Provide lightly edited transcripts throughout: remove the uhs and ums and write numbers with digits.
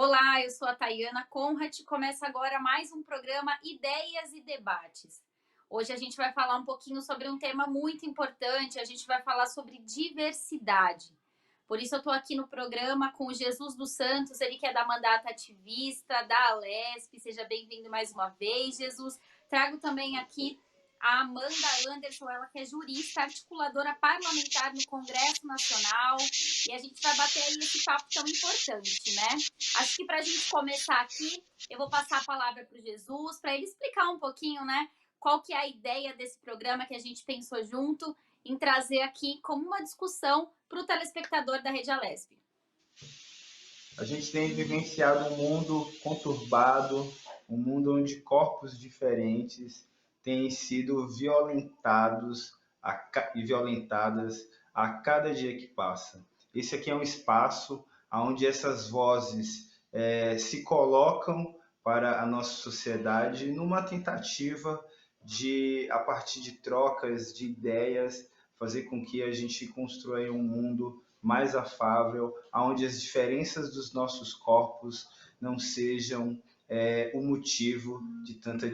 Olá, eu sou a Tayana Conrad e começa agora mais um programa Ideias e Debates. Hoje a gente vai falar um pouquinho sobre um tema muito importante, a gente vai falar sobre diversidade. Por isso eu estou aqui no programa com o Jesus dos Santos, ele que é da Mandata Ativista, da Alesp. Seja bem-vindo mais uma vez, Jesus. Trago também aqui a Amanda Anderson, ela que é jurista, articuladora parlamentar no Congresso Nacional, e a gente vai bater aí esse papo tão importante, né? Acho que para a gente começar aqui, eu vou passar a palavra para o Jesus, para ele explicar um pouquinho, né, qual que é a ideia desse programa que a gente pensou junto em trazer aqui como uma discussão para o telespectador da Rede Alesp. A gente tem vivenciado um mundo conturbado, um mundo onde corpos diferentes têm sido violentados e violentadas a cada dia que passa. Esse aqui é um espaço onde essas vozes se colocam para a nossa sociedade numa tentativa de, a partir de trocas de ideias, fazer com que a gente construa um mundo mais afável, onde as diferenças dos nossos corpos não sejam o motivo de tanta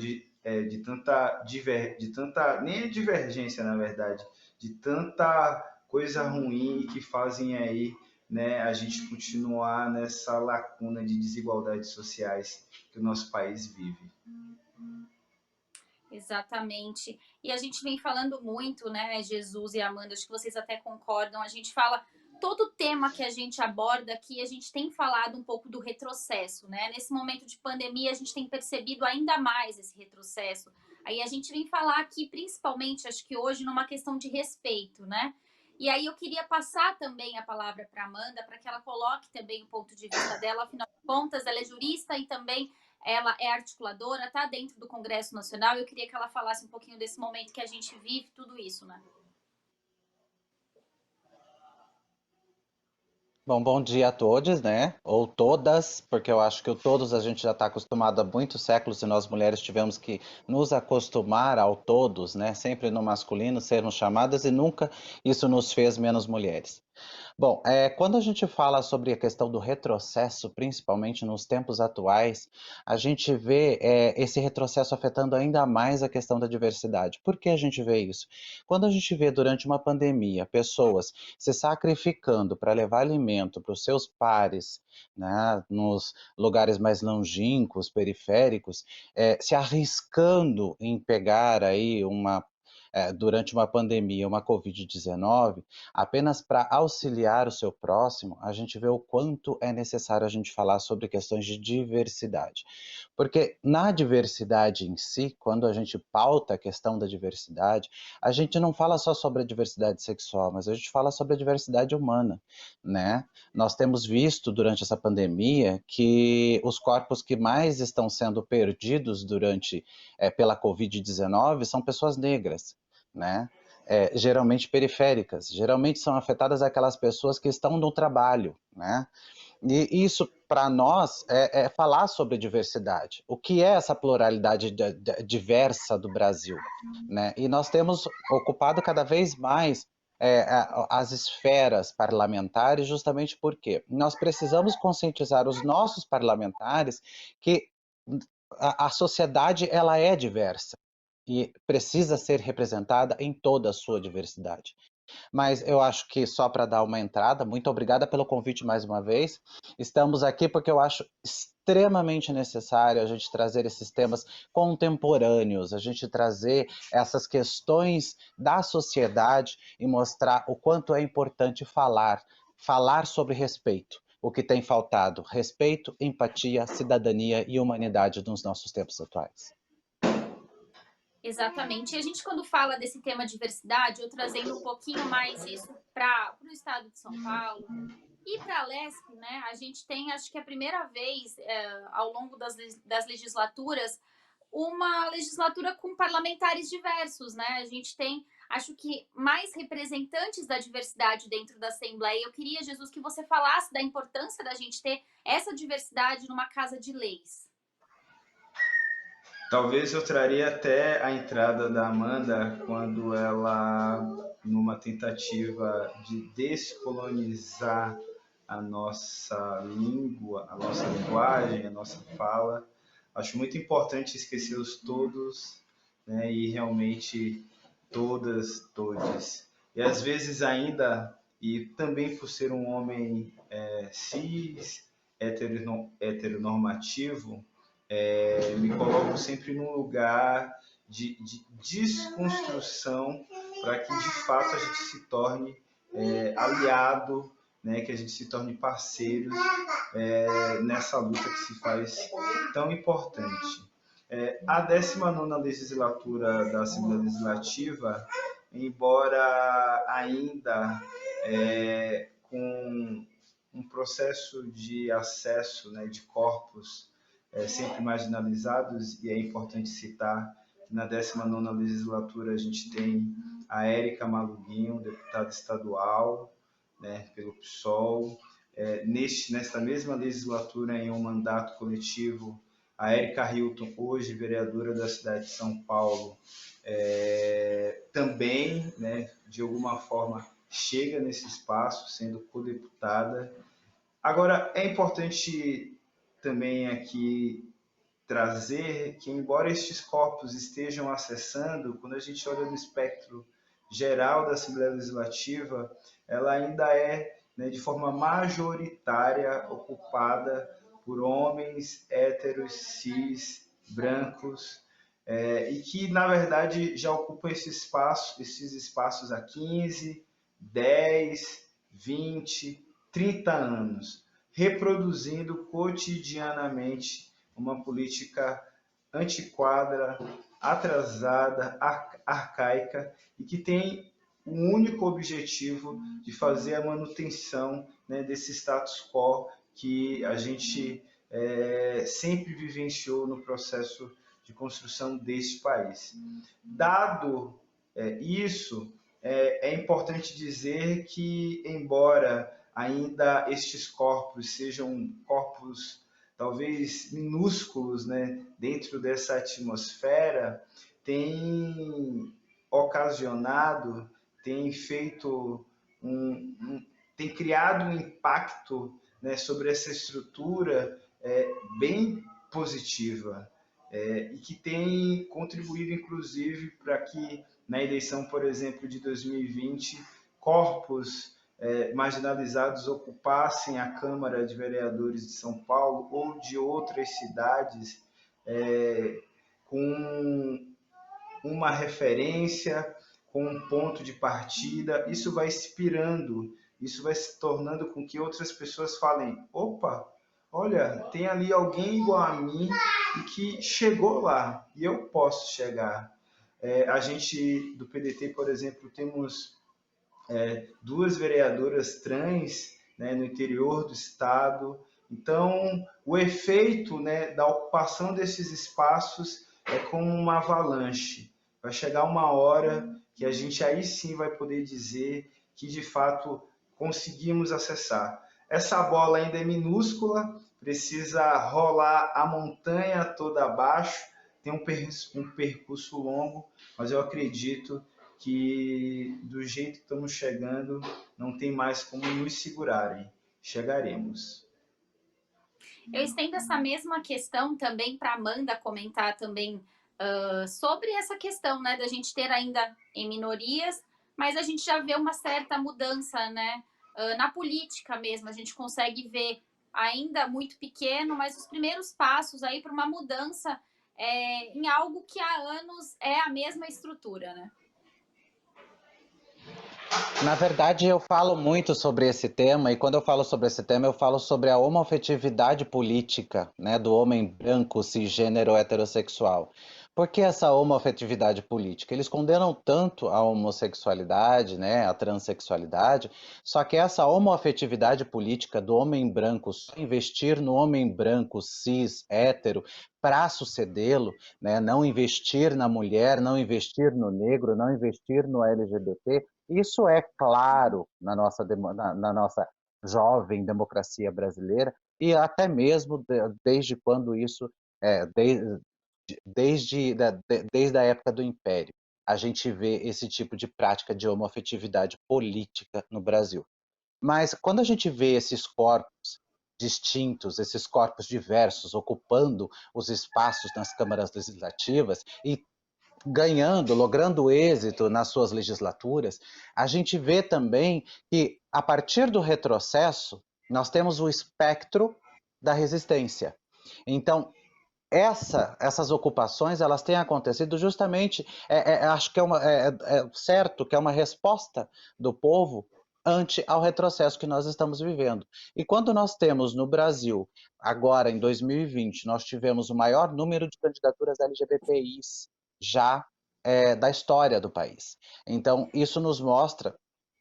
nem é divergência, na verdade, de tanta coisa ruim que fazem aí, né, a gente continuar nessa lacuna de desigualdades sociais que o nosso país vive. Exatamente. E a gente vem falando muito, né, Jesus e Amanda, acho que vocês até concordam, a gente fala, todo tema que a gente aborda aqui, a gente tem falado um pouco do retrocesso, né? Nesse momento de pandemia, a gente tem percebido ainda mais esse retrocesso. Aí a gente vem falar aqui, principalmente, acho que hoje, numa questão de respeito, né? E aí eu queria passar também a palavra para Amanda, para que ela coloque também o ponto de vista dela, afinal de contas, ela é jurista e também ela é articuladora, está dentro do Congresso Nacional. Eu queria que ela falasse um pouquinho desse momento que a gente vive, tudo isso, né? Bom dia a todos, né? Ou todas, porque eu acho que o todos a gente já está acostumado há muitos séculos e nós mulheres tivemos que nos acostumar ao todos, né? Sempre no masculino sermos chamadas e nunca isso nos fez menos mulheres. Bom, quando a gente fala sobre a questão do retrocesso, principalmente nos tempos atuais, a gente vê esse retrocesso afetando ainda mais a questão da diversidade. Por que a gente vê isso? Quando a gente vê durante uma pandemia pessoas se sacrificando para levar alimento para os seus pares, né, nos lugares mais longínquos, periféricos, se arriscando em pegar aí durante uma pandemia, uma Covid-19, apenas para auxiliar o seu próximo, a gente vê o quanto é necessário a gente falar sobre questões de diversidade. Porque na diversidade em si, quando a gente pauta a questão da diversidade, a gente não fala só sobre a diversidade sexual, mas a gente fala sobre a diversidade humana, né? Nós temos visto durante essa pandemia que os corpos que mais estão sendo perdidos pela Covid-19 são pessoas negras, né? Geralmente periféricas, geralmente são afetadas aquelas pessoas que estão no trabalho, né? E isso, para nós, é falar sobre diversidade. O que é essa pluralidade diversa do Brasil, né? E nós temos ocupado cada vez mais as esferas parlamentares, justamente porque nós precisamos conscientizar os nossos parlamentares que a sociedade ela é diversa e precisa ser representada em toda a sua diversidade. Mas eu acho que só para dar uma entrada, muito obrigada pelo convite mais uma vez. Estamos aqui porque eu acho extremamente necessário a gente trazer esses temas contemporâneos, a gente trazer essas questões da sociedade e mostrar o quanto é importante falar sobre respeito. O que tem faltado: respeito, empatia, cidadania e humanidade nos nossos tempos atuais. Exatamente. E a gente, quando fala desse tema diversidade, eu trazendo um pouquinho mais isso para o estado de São Paulo e para a Lesp, né? A gente tem, acho que é a primeira vez ao longo das legislaturas, uma legislatura com parlamentares diversos, né? A gente tem, acho que, mais representantes da diversidade dentro da Assembleia. Eu queria, Jesus, que você falasse da importância da gente ter essa diversidade numa casa de leis. Talvez eu traria até a entrada da Amanda quando ela, numa tentativa de descolonizar a nossa língua, a nossa linguagem, a nossa fala. Acho muito importante esquecer os todos, né, e realmente todas, todes. E às vezes ainda, e também por ser um homem cis, heteronormativo, me coloco sempre num lugar de desconstrução para que de fato a gente se torne aliado, né, que a gente se torne parceiros nessa luta que se faz tão importante. A 19ª legislatura da Assembleia Legislativa, embora ainda com um processo de acesso, né, de corpos sempre marginalizados, e é importante citar que na 19ª legislatura a gente tem a Érica Maluguinho, deputada estadual, né, pelo PSOL. Nesta mesma legislatura, em um mandato coletivo, a Érica Hilton, hoje vereadora da cidade de São Paulo, também, né, de alguma forma, chega nesse espaço, sendo codeputada. Agora, é importante também aqui trazer que, embora estes corpos estejam acessando, quando a gente olha no espectro geral da Assembleia Legislativa, ela ainda é, né, de forma majoritária ocupada por homens héteros, cis, brancos, e que, na verdade, já ocupam esses espaços há 15, 10, 20, 30 anos, reproduzindo cotidianamente uma política antiquada, atrasada, arcaica, e que tem um único objetivo de fazer a manutenção, né, desse status quo que a gente sempre vivenciou no processo de construção deste país. Dado isso, é importante dizer que, embora ainda estes corpos sejam corpos talvez minúsculos, né, dentro dessa atmosfera, tem ocasionado, tem feito tem criado um impacto, né, sobre essa estrutura bem positiva, e que tem contribuído, inclusive, para que na eleição, por exemplo, de 2020, corpos marginalizados ocupassem a Câmara de Vereadores de São Paulo ou de outras cidades, com uma referência, com um ponto de partida. Isso vai inspirando, isso vai se tornando com que outras pessoas falem: opa, olha, tem ali alguém igual a mim e que chegou lá, e eu posso chegar. A gente, do PDT, por exemplo, temos duas vereadoras trans, né, no interior do estado. Então, o efeito, né, da ocupação desses espaços é como uma avalanche. Vai chegar uma hora que a gente aí sim vai poder dizer que, de fato, conseguimos acessar. Essa bola ainda é minúscula, precisa rolar a montanha toda abaixo, tem um percurso longo, mas eu acredito que, do jeito que estamos chegando, não tem mais como nos segurarem. Chegaremos. Eu estendo essa mesma questão também para a Amanda comentar também sobre essa questão, né, da gente ter ainda em minorias, mas a gente já vê uma certa mudança, né, na política mesmo. A gente consegue ver ainda muito pequeno, mas os primeiros passos aí para uma mudança em algo que há anos é a mesma estrutura, né? Na verdade, eu falo muito sobre esse tema, e quando eu falo sobre esse tema, eu falo sobre a homoafetividade política, né, do homem branco, cisgênero, heterossexual. Por que essa homoafetividade política? Eles condenam tanto a homossexualidade, né, a transexualidade, só que essa homoafetividade política do homem branco, só investir no homem branco, cis, hétero, para sucedê-lo, né, não investir na mulher, não investir no negro, não investir no LGBT, isso é claro na nossa jovem democracia brasileira, e até mesmo desde quando isso, desde a época do Império, a gente vê esse tipo de prática de homoafetividade política no Brasil. Mas quando a gente vê esses corpos distintos, esses corpos diversos ocupando os espaços nas câmaras legislativas e ganhando, logrando êxito nas suas legislaturas, a gente vê também que, a partir do retrocesso, nós temos o espectro da resistência. Então, essas ocupações, elas têm acontecido justamente, acho que é certo que é uma resposta do povo ante ao retrocesso que nós estamos vivendo. E quando nós temos no Brasil, agora em 2020, nós tivemos o maior número de candidaturas LGBTIs já da história do país. Então, isso nos mostra,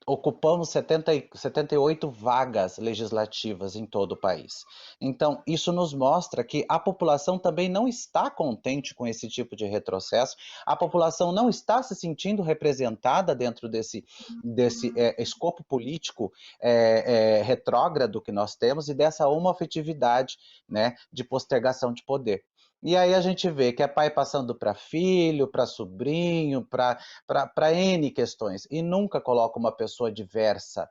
ocupamos 78 vagas legislativas em todo o país. Então, isso nos mostra que a população também não está contente com esse tipo de retrocesso, a população não está se sentindo representada dentro desse escopo político retrógrado que nós temos e dessa homoafetividade, né, de postergação de poder. E aí a gente vê que é pai passando para filho, para sobrinho, para N questões, e nunca coloca uma pessoa diversa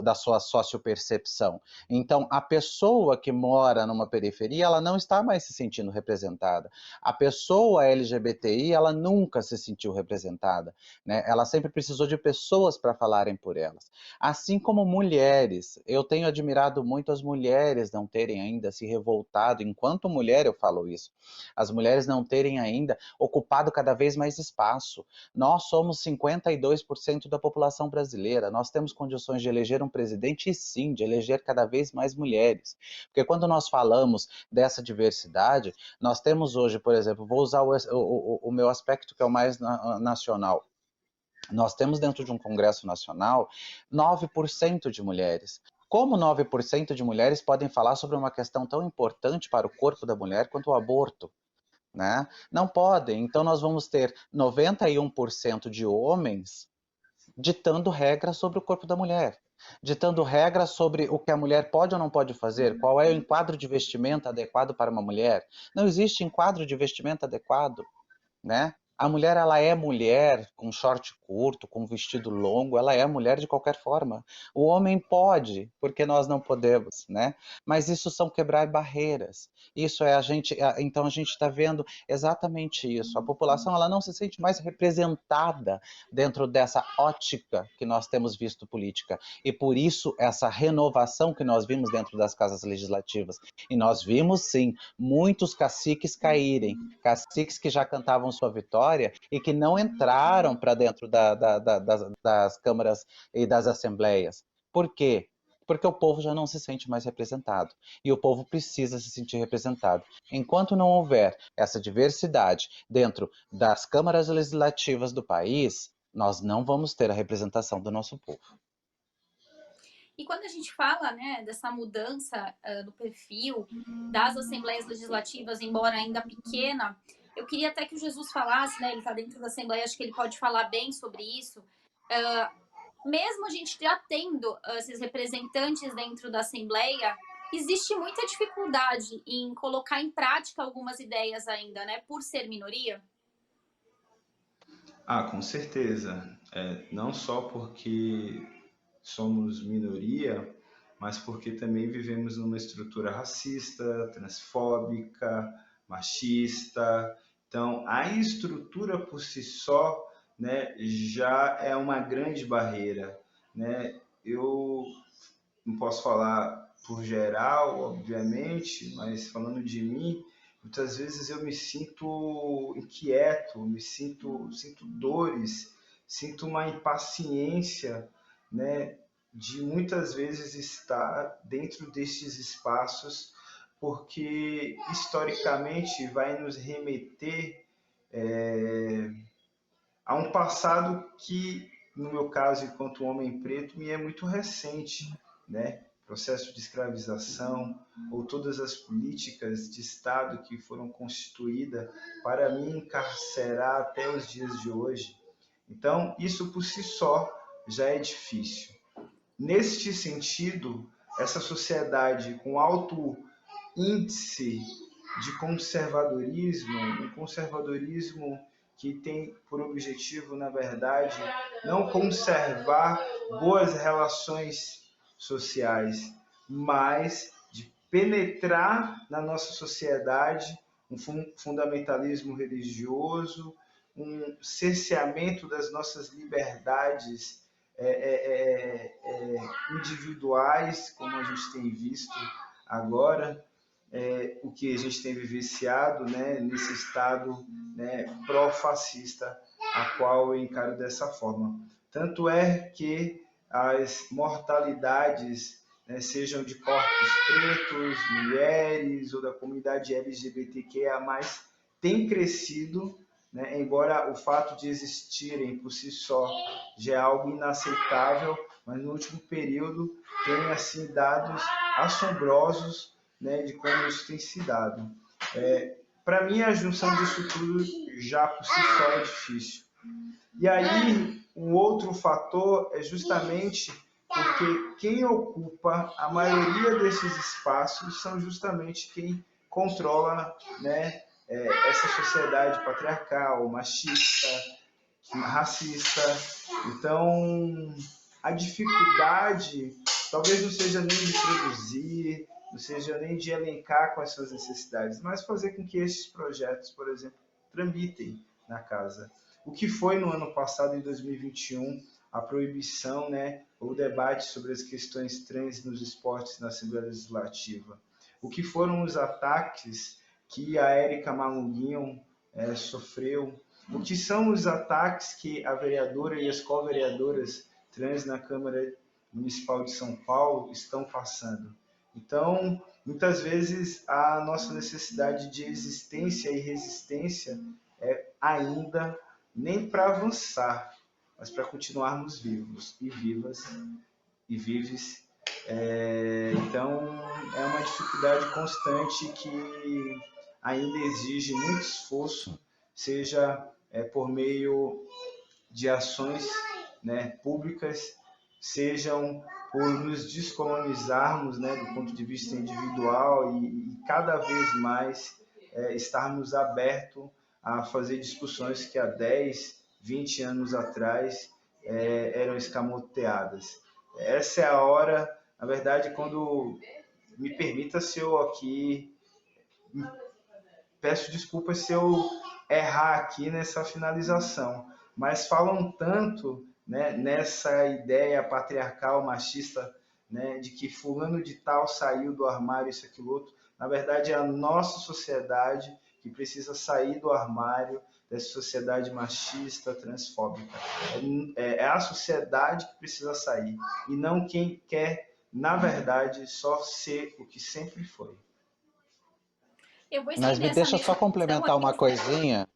da sua sociopercepção. Então, a pessoa que mora numa periferia, ela não está mais se sentindo representada. A pessoa LGBTI, ela nunca se sentiu representada, né? Ela sempre precisou de pessoas para falarem por elas. Assim como mulheres, eu tenho admirado muito as mulheres não terem ainda se revoltado, enquanto mulher eu falo isso, as mulheres não terem ainda ocupado cada vez mais espaço. Nós somos 52% da população brasileira, nós temos condições de eleger um presidente e sim, de eleger cada vez mais mulheres. Porque quando nós falamos dessa diversidade, nós temos hoje, por exemplo, vou usar o meu aspecto que é o mais nacional. Nós temos dentro de um Congresso Nacional 9% de mulheres. Como 9% de mulheres podem falar sobre uma questão tão importante para o corpo da mulher quanto o aborto? Né? Não podem. Então, nós vamos ter 91% de homens ditando regras sobre o corpo da mulher, ditando regras sobre o que a mulher pode ou não pode fazer, qual é o enquadro de vestimenta adequado para uma mulher. Não existe enquadro de vestimenta adequado, né? A mulher, ela é mulher com short curto, com vestido longo, ela é mulher de qualquer forma. O homem pode, porque nós não podemos, né? Mas isso são quebrar barreiras. Isso é então a gente está vendo exatamente isso. A população, ela não se sente mais representada dentro dessa ótica que nós temos visto política. E por isso essa renovação que nós vimos dentro das casas legislativas. E nós vimos, sim, muitos caciques caírem, caciques que já cantavam sua vitória e que não entraram para dentro das câmaras e das assembleias. Por quê? Porque o povo já não se sente mais representado. E o povo precisa se sentir representado. Enquanto não houver essa diversidade dentro das câmaras legislativas do país, nós não vamos ter a representação do nosso povo. E quando a gente fala, né, dessa mudança do perfil das assembleias legislativas, embora ainda pequena, eu queria até que o Jesus falasse, né, ele está dentro da Assembleia, acho que ele pode falar bem sobre isso. Mesmo a gente já tendo esses representantes dentro da Assembleia, existe muita dificuldade em colocar em prática algumas ideias ainda, né, por ser minoria? Com certeza. Não só porque somos minoria, mas porque também vivemos numa estrutura racista, transfóbica, machista. Então, a estrutura por si só, né, já é uma grande barreira, né? Eu não posso falar por geral, obviamente, mas falando de mim, muitas vezes eu me sinto inquieto, sinto dores, sinto uma impaciência, né, de muitas vezes estar dentro destes espaços, porque historicamente vai nos remeter a um passado que, no meu caso, enquanto homem preto, me é muito recente, né? Processo de escravização ou todas as políticas de Estado que foram constituídas para me encarcerar até os dias de hoje. Então, isso por si só já é difícil. Neste sentido, essa sociedade com alto índice de conservadorismo, um conservadorismo que tem por objetivo, na verdade, não conservar boas relações sociais, mas de penetrar na nossa sociedade um fundamentalismo religioso, um cerceamento das nossas liberdades individuais, como a gente tem visto agora, o que a gente tem vivenciado, né, nesse estado, né, pró-fascista, a qual eu encaro dessa forma. Tanto é que as mortalidades, né, sejam de corpos pretos, mulheres ou da comunidade LGBTQIA+, tem crescido, né, embora o fato de existirem por si só já é algo inaceitável, mas no último período tem assim dados assombrosos, né, de como isso tem se dado. Para mim, a junção disso tudo já por si só é difícil. E aí, um outro fator é justamente porque quem ocupa a maioria desses espaços são justamente quem controla, né, essa sociedade patriarcal, machista, racista. Então, a dificuldade talvez não seja nem de produzir, não seja nem de elencar quais são as necessidades, mas fazer com que esses projetos, por exemplo, tramitem na casa. O que foi no ano passado, em 2021, a proibição, né, ou o debate sobre as questões trans nos esportes na Assembleia Legislativa. O que foram os ataques que a Érica Malunguinho sofreu. O que são os ataques que a vereadora e as co-vereadoras trans na Câmara Municipal de São Paulo estão passando. Então, muitas vezes, a nossa necessidade de existência e resistência é ainda nem para avançar, mas para continuarmos vivos e vivas e vives. Então, é uma dificuldade constante que ainda exige muito esforço, seja por meio de ações, né, públicas, sejam por nos descolonizarmos, né, do ponto de vista individual e cada vez mais estarmos abertos a fazer discussões que há 10, 20 anos atrás eram escamoteadas. Essa é a hora, na verdade, quando me permita se eu aqui peço desculpas se eu errar aqui nessa finalização, mas falam tanto, né, nessa ideia patriarcal, machista, né, de que fulano de tal saiu do armário, isso, aquilo, outro. Na verdade, é a nossa sociedade que precisa sair do armário dessa sociedade machista, transfóbica. É a sociedade que precisa sair, e não quem quer, na verdade, só ser o que sempre foi. Eu vou Mas me estender essa deixa só mesma questão complementar uma aqui. coisinha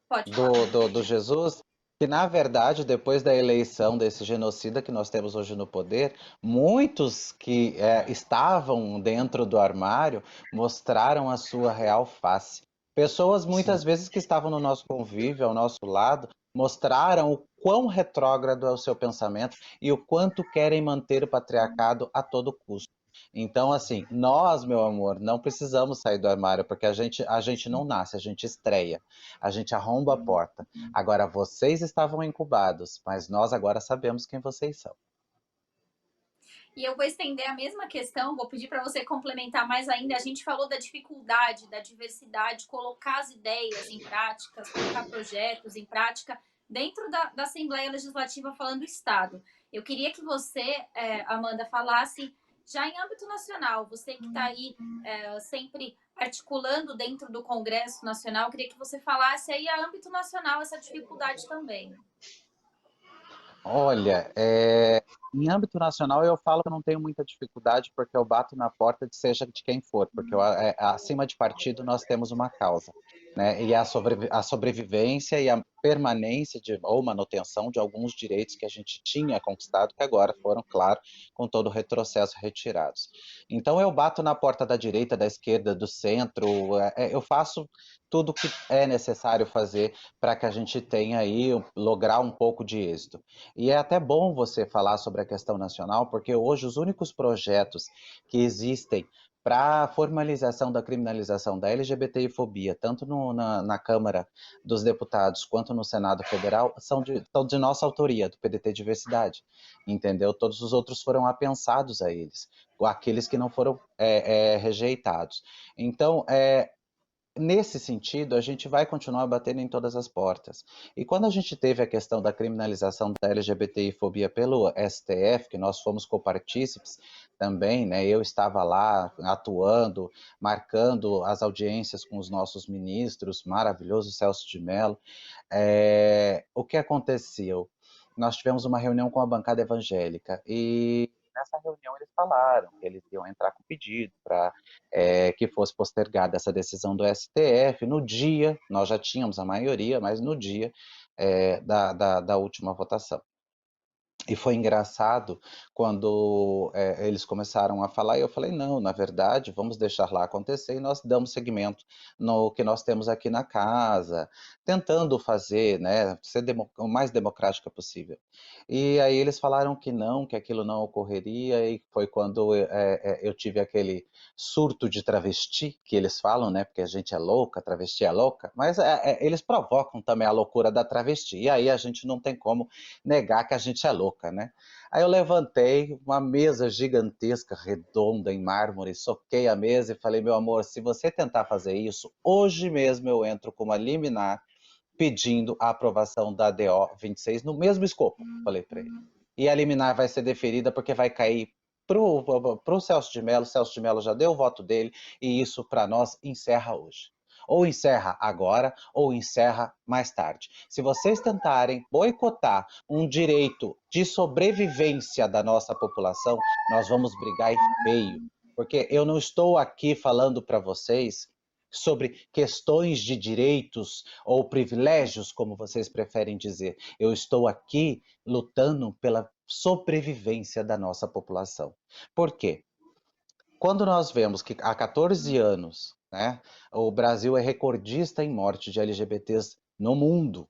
Pode falar. do Jesus, que na verdade, depois da eleição desse genocida que nós temos hoje no poder, muitos que estavam dentro do armário mostraram a sua real face. Pessoas muitas Sim. vezes que estavam no nosso convívio, ao nosso lado, mostraram o quão retrógrado é o seu pensamento e o quanto querem manter o patriarcado a todo custo. Então, assim, nós, meu amor, não precisamos sair do armário, porque a gente não nasce, a gente estreia, a gente arromba a porta. Agora, vocês estavam incubados, mas nós agora sabemos quem vocês são. E eu vou estender a mesma questão, vou pedir para você complementar mais ainda. A gente falou da dificuldade, da diversidade, colocar as ideias em práticas, colocar projetos em prática dentro da Assembleia Legislativa falando do Estado. Eu queria que você, Amanda, falasse já em âmbito nacional, você que está aí sempre articulando dentro do Congresso Nacional, eu queria que você falasse aí a âmbito nacional essa dificuldade também. Olha, em âmbito nacional eu falo que eu não tenho muita dificuldade porque eu bato na porta de seja de quem for, porque acima de partido nós temos uma causa, né? E a sobrevivência e a permanência ou manutenção de alguns direitos que a gente tinha conquistado, que agora foram, claro, com todo o retrocesso retirados. Então eu bato na porta da direita, da esquerda, do centro, eu faço tudo o que é necessário fazer para que a gente tenha aí, lograr um pouco de êxito. E é até bom você falar sobre a questão nacional, porque hoje os únicos projetos que existem para a formalização da criminalização da LGBTI-fobia, tanto na Câmara dos Deputados quanto no Senado Federal, são de nossa autoria, do PDT Diversidade, entendeu? Todos os outros foram apensados a eles, aqueles que não foram rejeitados. Então, nesse sentido, a gente vai continuar batendo em todas as portas. E quando a gente teve a questão da criminalização da LGBTI-fobia pelo STF, que nós fomos copartícipes também, né? Eu estava lá atuando, marcando as audiências com os nossos ministros, maravilhoso Celso de Mello. O que aconteceu? Nós tivemos uma reunião com a bancada evangélica e nessa reunião eles falaram que eles iam entrar com pedido para que fosse postergada essa decisão do STF no dia, nós já tínhamos a maioria, mas no dia da última votação. E foi engraçado quando eles começaram a falar, e eu falei, não, na verdade, vamos deixar lá acontecer e nós damos seguimento no que nós temos aqui na casa, tentando fazer, né, ser o mais democrática possível. E aí eles falaram que não, que aquilo não ocorreria, e foi quando eu tive aquele surto de travesti, que eles falam, né, porque a gente é louca, travesti é louca, mas eles provocam também a loucura da travesti, e aí a gente não tem como negar que a gente é louca, né? Aí eu levantei uma mesa gigantesca, redonda, em mármore, soquei a mesa e falei, meu amor, se você tentar fazer isso, hoje mesmo eu entro com uma liminar pedindo a aprovação da DO 26 no mesmo escopo, falei para ele. E a liminar vai ser deferida porque vai cair para o Celso de Mello já deu o voto dele e isso para nós encerra hoje. Ou encerra agora, ou encerra mais tarde. Se vocês tentarem boicotar um direito de sobrevivência da nossa população, nós vamos brigar e feio. Porque eu não estou aqui falando para vocês sobre questões de direitos ou privilégios, como vocês preferem dizer. Eu estou aqui lutando pela sobrevivência da nossa população. Por quê? Quando nós vemos que há 14 anos, né, o Brasil é recordista em morte de LGBTs no mundo,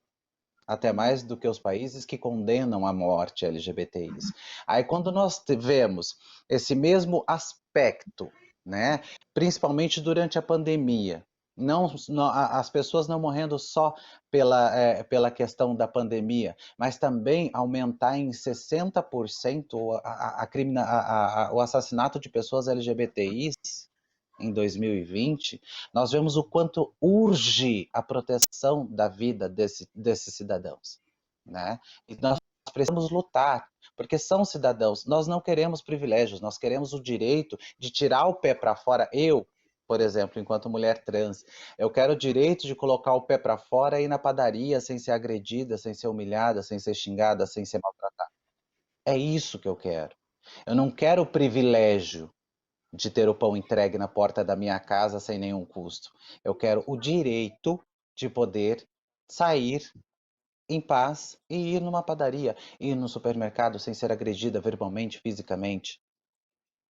até mais do que os países que condenam a morte LGBTIs. Aí quando nós vemos esse mesmo aspecto, né, principalmente durante a pandemia, as pessoas não morrendo só pela questão da pandemia, mas também aumentar em 60% o assassinato de pessoas LGBTIs em 2020, nós vemos o quanto urge a proteção da vida desses cidadãos, né? E nós precisamos lutar, porque são cidadãos. Nós não queremos privilégios, nós queremos o direito de tirar o pé para fora. Eu, por exemplo, enquanto mulher trans, eu quero o direito de colocar o pé para fora e ir na padaria sem ser agredida, sem ser humilhada, sem ser xingada, sem ser maltratada. É isso que eu quero. Eu não quero o privilégio de ter o pão entregue na porta da minha casa sem nenhum custo. Eu quero o direito de poder sair em paz e ir numa padaria, ir no supermercado sem ser agredida verbalmente, fisicamente.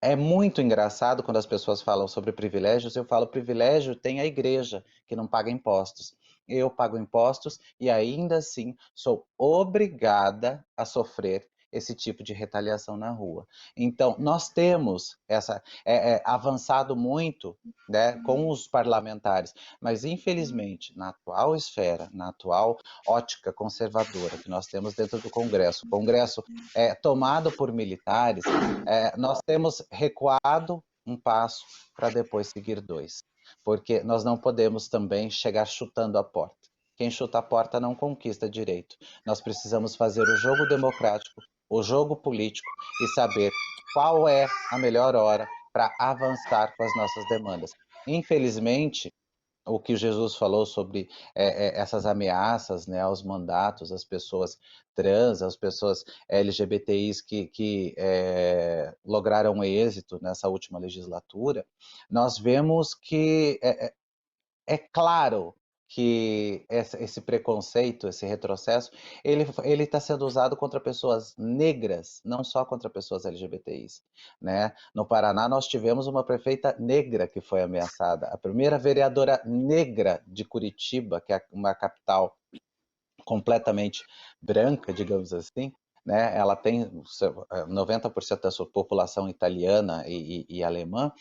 É muito engraçado quando as pessoas falam sobre privilégios, eu falo privilégio tem a igreja, que não paga impostos. Eu pago impostos e ainda assim sou obrigada a sofrer esse tipo de retaliação na rua. Então, nós temos avançado muito, né, com os parlamentares, mas infelizmente, na atual esfera, na atual ótica conservadora que nós temos dentro do Congresso, o Congresso é tomado por militares, nós temos recuado um passo para depois seguir dois, porque nós não podemos também chegar chutando a porta. Quem chuta a porta não conquista direito. Nós precisamos fazer o jogo democrático, o jogo político e saber qual é a melhor hora para avançar com as nossas demandas. Infelizmente, o que Jesus falou sobre essas ameaças, né, aos mandatos, às pessoas trans, às pessoas LGBTIs que lograram êxito nessa última legislatura, nós vemos que é claro que esse preconceito, esse retrocesso, ele está sendo usado contra pessoas negras, não só contra pessoas LGBTIs, né? No Paraná nós tivemos uma prefeita negra que foi ameaçada, a primeira vereadora negra de Curitiba, que é uma capital completamente branca, digamos assim, né? Ela tem 90% da sua população italiana e alemã.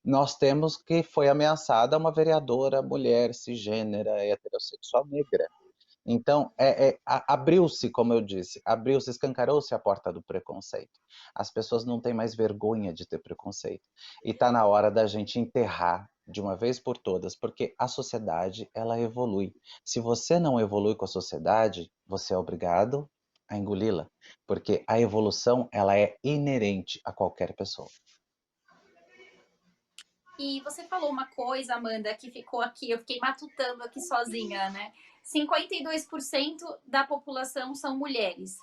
Nós temos que foi ameaçada uma vereadora mulher cisgênera heterossexual negra. Então, abriu-se, como eu disse, abriu-se, escancarou-se a porta do preconceito. As pessoas não têm mais vergonha de ter preconceito. E está na hora da gente enterrar de uma vez por todas, porque a sociedade, ela evolui. Se você não evolui com a sociedade, você é obrigado a engoli-la, porque a evolução, ela é inerente a qualquer pessoa. E você falou uma coisa, Amanda, que ficou aqui, eu fiquei matutando aqui sozinha, né? 52% da população são mulheres.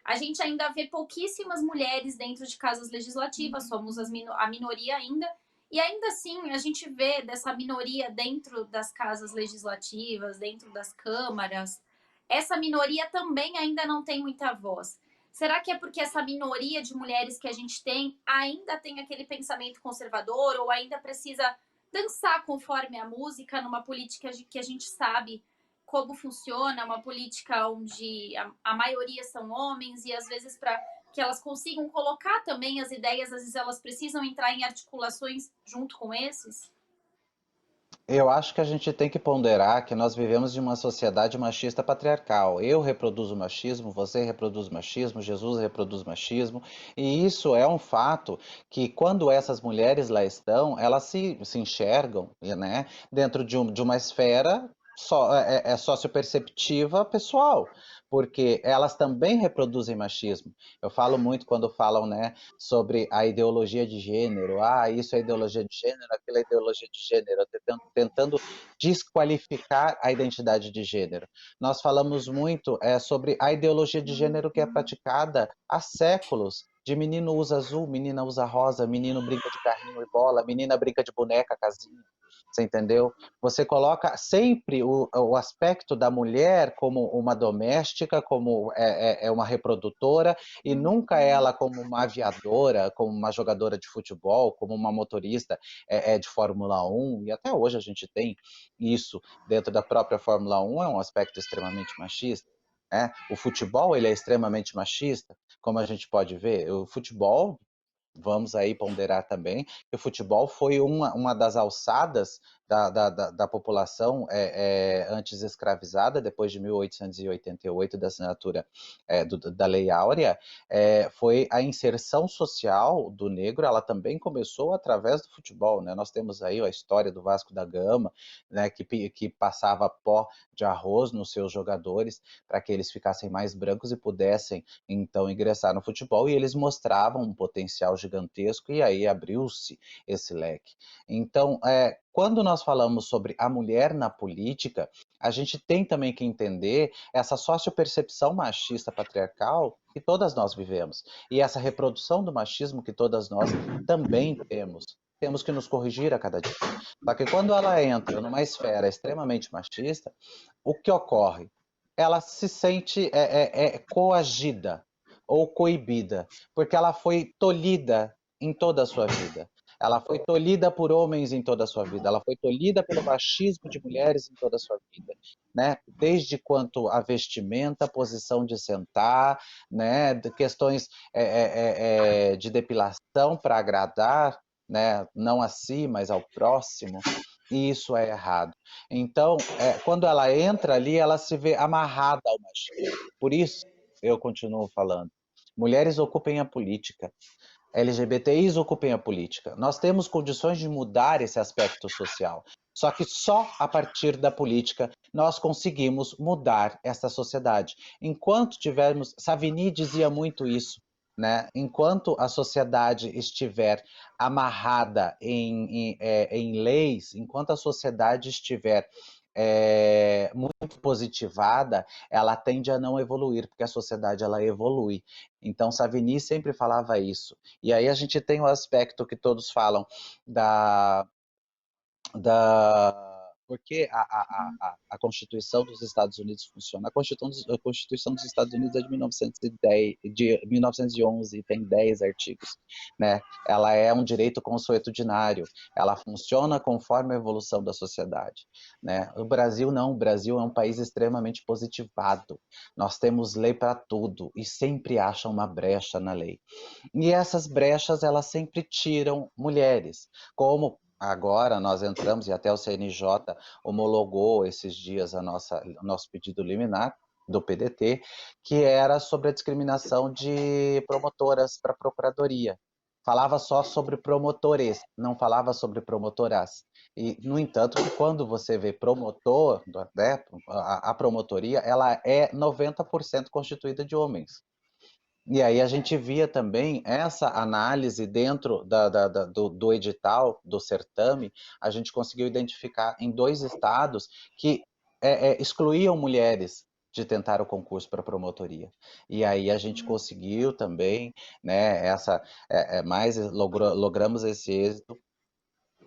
A gente ainda vê pouquíssimas mulheres dentro de casas legislativas, somos a minoria ainda, e ainda assim a gente vê dessa minoria dentro das casas legislativas, dentro das câmaras, essa minoria também ainda não tem muita voz. Será que é porque essa minoria de mulheres que a gente tem ainda tem aquele pensamento conservador ou ainda precisa dançar conforme a música numa política que a gente sabe como funciona, uma política onde a maioria são homens e às vezes para que elas consigam colocar também as ideias, às vezes elas precisam entrar em articulações junto com esses? Eu acho que a gente tem que ponderar que nós vivemos em uma sociedade machista patriarcal. Eu reproduzo machismo, você reproduz machismo, Jesus reproduz machismo, e isso é um fato que quando essas mulheres lá estão, elas se enxergam, né, dentro de uma esfera socioperceptiva pessoal, porque elas também reproduzem machismo. Eu falo muito quando falam, né, sobre a ideologia de gênero. Ah, isso é ideologia de gênero, aquilo é ideologia de gênero, tentando desqualificar a identidade de gênero. Nós falamos muito sobre a ideologia de gênero que é praticada há séculos. De menino usa azul, menina usa rosa, menino brinca de carrinho e bola, menina brinca de boneca, casinha. Você entendeu? Você coloca sempre o aspecto da mulher como uma doméstica, como uma reprodutora, e nunca ela como uma aviadora, como uma jogadora de futebol, como uma motorista de Fórmula 1, e até hoje a gente tem isso dentro da própria Fórmula 1, é um aspecto extremamente machista. Né? O futebol ele é extremamente machista, como a gente pode ver. O futebol, vamos aí ponderar também, que o futebol foi uma das alçadas da população antes escravizada, depois de 1888, da assinatura da Lei Áurea, foi a inserção social do negro, ela também começou através do futebol, né? Nós temos aí a história do Vasco da Gama, né, que passava pó de arroz nos seus jogadores para que eles ficassem mais brancos e pudessem então ingressar no futebol, e eles mostravam um potencial gigantesco, e aí abriu-se esse leque. Então, quando nós falamos sobre a mulher na política, a gente tem também que entender essa sociopercepção machista patriarcal que todas nós vivemos, e essa reprodução do machismo que todas nós também temos. Temos que nos corrigir a cada dia. Só que quando ela entra numa esfera extremamente machista, o que ocorre? Ela se sente coagida ou coibida, porque ela foi tolhida em toda a sua vida. Ela foi tolhida por homens em toda a sua vida, ela foi tolhida pelo machismo de mulheres em toda a sua vida, né? Desde quanto a vestimenta, a posição de sentar, né? De questões de depilação para agradar, né? Não a si, mas ao próximo, e isso é errado. Então, quando ela entra ali, ela se vê amarrada ao machismo. Por isso, eu continuo falando, mulheres ocupem a política, LGBTIs ocupem a política. Nós temos condições de mudar esse aspecto social. Só que só a partir da política nós conseguimos mudar essa sociedade. Enquanto tivermos, Savigny dizia muito isso, né? Enquanto a sociedade estiver amarrada em leis, enquanto a sociedade estiver muito positivada, ela tende a não evoluir, porque a sociedade ela evolui. Então, Savigny sempre falava isso. E aí a gente tem o aspecto que todos falam da porque a Constituição dos Estados Unidos funciona. A Constituição dos Estados Unidos é de 1910, de 1911, tem 10 artigos, né? Ela é um direito consuetudinário, ela funciona conforme a evolução da sociedade, né? O Brasil não, o Brasil é um país extremamente positivado. Nós temos lei para tudo e sempre acham uma brecha na lei. E essas brechas, elas sempre tiram mulheres, como agora nós entramos, e até o CNJ homologou esses dias o nosso pedido liminar do PDT, que era sobre a discriminação de promotoras para a procuradoria. Falava só sobre promotores, não falava sobre promotoras. E, no entanto, que quando você vê promotor, né, a promotoria, ela é 90% constituída de homens. E aí a gente via também essa análise dentro do edital, do certame, a gente conseguiu identificar em 2 estados que excluíam mulheres de tentar o concurso para promotoria. E aí a gente conseguiu também, né, logramos esse êxito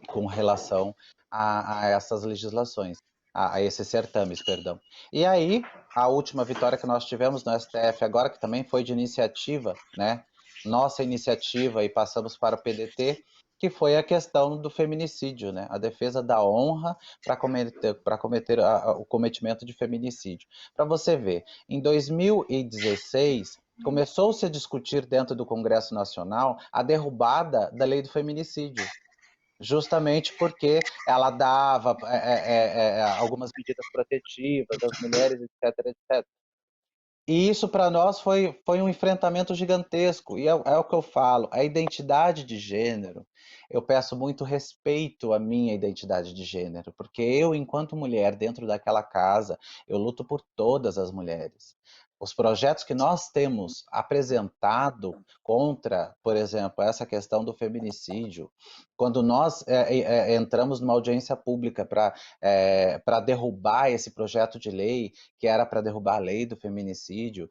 com relação a essas legislações, a esses certames, perdão. E aí, a última vitória que nós tivemos no STF agora, que também foi de iniciativa, né? Nossa iniciativa, e passamos para o PDT, que foi a questão do feminicídio, né? A defesa da honra para cometer o cometimento de feminicídio. Para você ver, em 2016, começou-se a discutir dentro do Congresso Nacional a derrubada da lei do feminicídio, justamente porque ela dava algumas medidas protetivas das mulheres, etc, etc. E isso para nós foi um enfrentamento gigantesco, e é o que eu falo, a identidade de gênero, eu peço muito respeito à minha identidade de gênero, porque eu, enquanto mulher, dentro daquela casa, eu luto por todas as mulheres. Os projetos que nós temos apresentado contra, por exemplo, essa questão do feminicídio, quando nós entramos numa audiência pública para derrubar esse projeto de lei, que era para derrubar a lei do feminicídio,